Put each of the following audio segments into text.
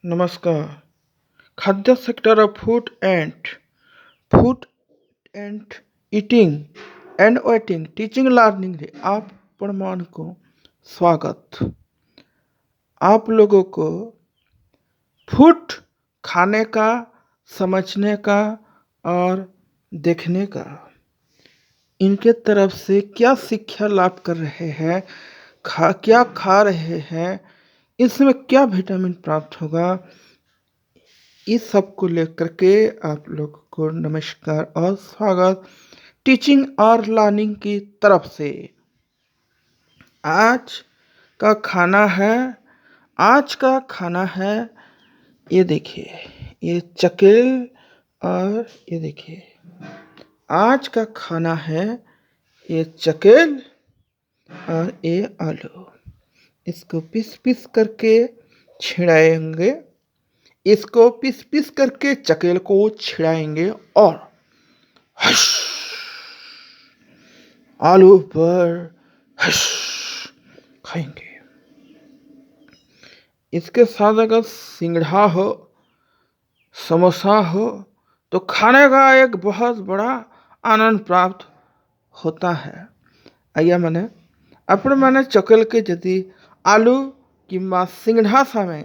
नमस्कार। खाद्य sector of food and eating and waiting teaching learning रे को स्वागत। आप लोगों को फूड खाने का, समझने का और देखने का, इनके तरफ से क्या शिक्षा लाभ कर रहे हैं, क्या खा रहे हैं, इसमें क्या विटामिन प्राप्त होगा, इस सब को लेकर के आप लोग को नमस्कार और स्वागत टीचिंग और लर्निंग की तरफ से। आज का खाना है आज का खाना है ये देखिए, ये चकेल, और ये देखिए आज का खाना है ये चकेल और ये आलू। इसको पीस पीस करके छिड़ाएंगे, इसको पीस पीस करके चकेल को छिड़ाएंगे और हश आलू पर हश खाएंगे। इसके साथ अगर सिंगड़ा हो, समोसा हो तो खाने का एक बहुत बड़ा आनंद प्राप्त होता है। आइए मैंने अपने मैंने चकेल के यदि आलू किंबा सिंगड़ा सामे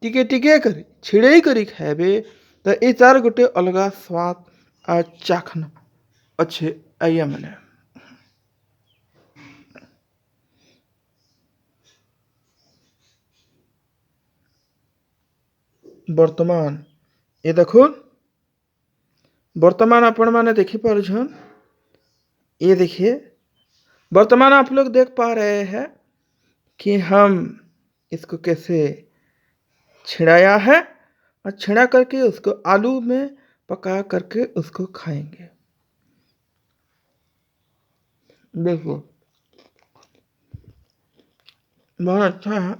टिके टिके करी छिड़े करी खाइबे तो ये चार गोटे अलग स्वाद आ चाखना अच्छे। आइए मैंने वर्तमान ये देखो, वर्तमान आपण मैंने देखी पारुछन, ये देखिए वर्तमान आप लोग देख पा रहे हैं कि हम इसको कैसे छिड़ाया है और छिड़ा करके उसको आलू में पका करके उसको खाएंगे। देखो बहुत अच्छा है।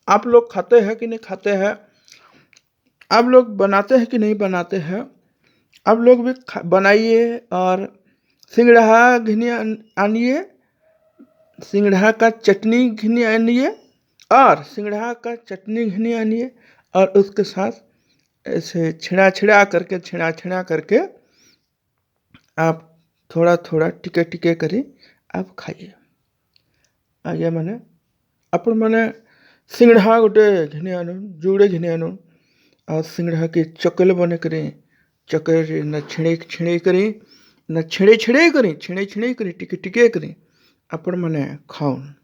आप लोग खाते हैं कि नहीं खाते हैं, आप लोग बनाते हैं कि नहीं बनाते हैं, आप लोग भी बनाइए और सिंगड़ा घिनी आनिए, सिंगड़ा का चटनी घिनी आनिए और सिंगड़ा का चटनी घिनी आनिए और उसके साथ ऐसे छिड़ा छिड़ा करके आप थोड़ा थोड़ा टिके टिके करी आप खाइए। आगे मैंने अपन मैंने सिंगड़ा गोटे घिनी आनु, जुड़े घिनी आनु और सिंगड़ा के चकेल बने करें, चकेल न छिड़े छिड़े करें, न छिड़े छिड़े करें, छिड़े छिड़े करें, टिके टिके करें अपन मैंने खाऊन।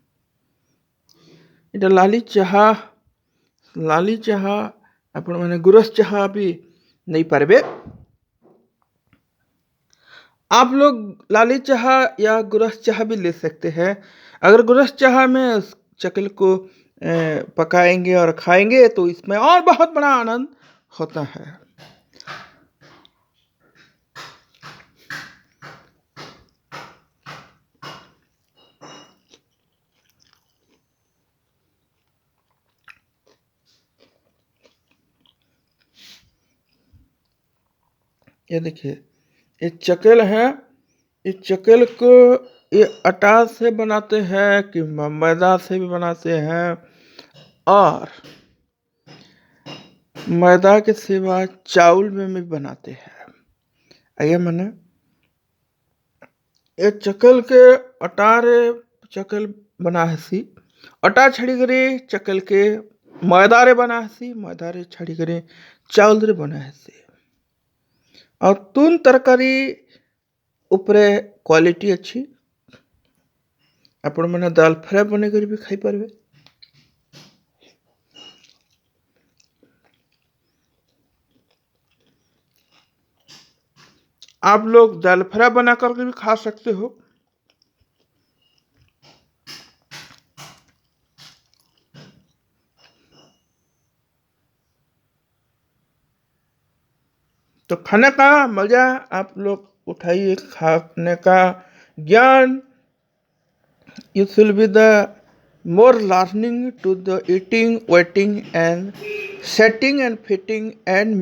इटा लाली चाह अपन मैंने गुरस चाह भी नहीं पारबे। आप लोग लाली चाह या गुरस चाह भी ले सकते हैं। अगर गुरस चाह में चकेल को पकाएंगे और खाएंगे तो इसमें और बहुत बड़ा आनंद होता है। ये देखिए ये चकेल है, इस चकेल को ये आटा से बनाते हैं कि मैदा से भी बनाते हैं और मैदा के सिवा चावल में भी बनाते हैं। आइए मैंने ये चकेल के अटारे चकेल बना हसी, अटा छड़ी करे चकेल के मैदा रे बना हसी, मैदा रे छड़ी करे चावल रे बना हसी और तुन तरकारी उपरे क्वालिटी अच्छी। आपण मैंने दाल फ्राई बने कर भी खाई पारबे। आप लोग दाल फ्राई बना करके भी खा सकते हो। तो खाने का मजा आप लोग उठाइए, खाने का ज्ञान, it will be the more learning to the eating, waiting and setting and fitting and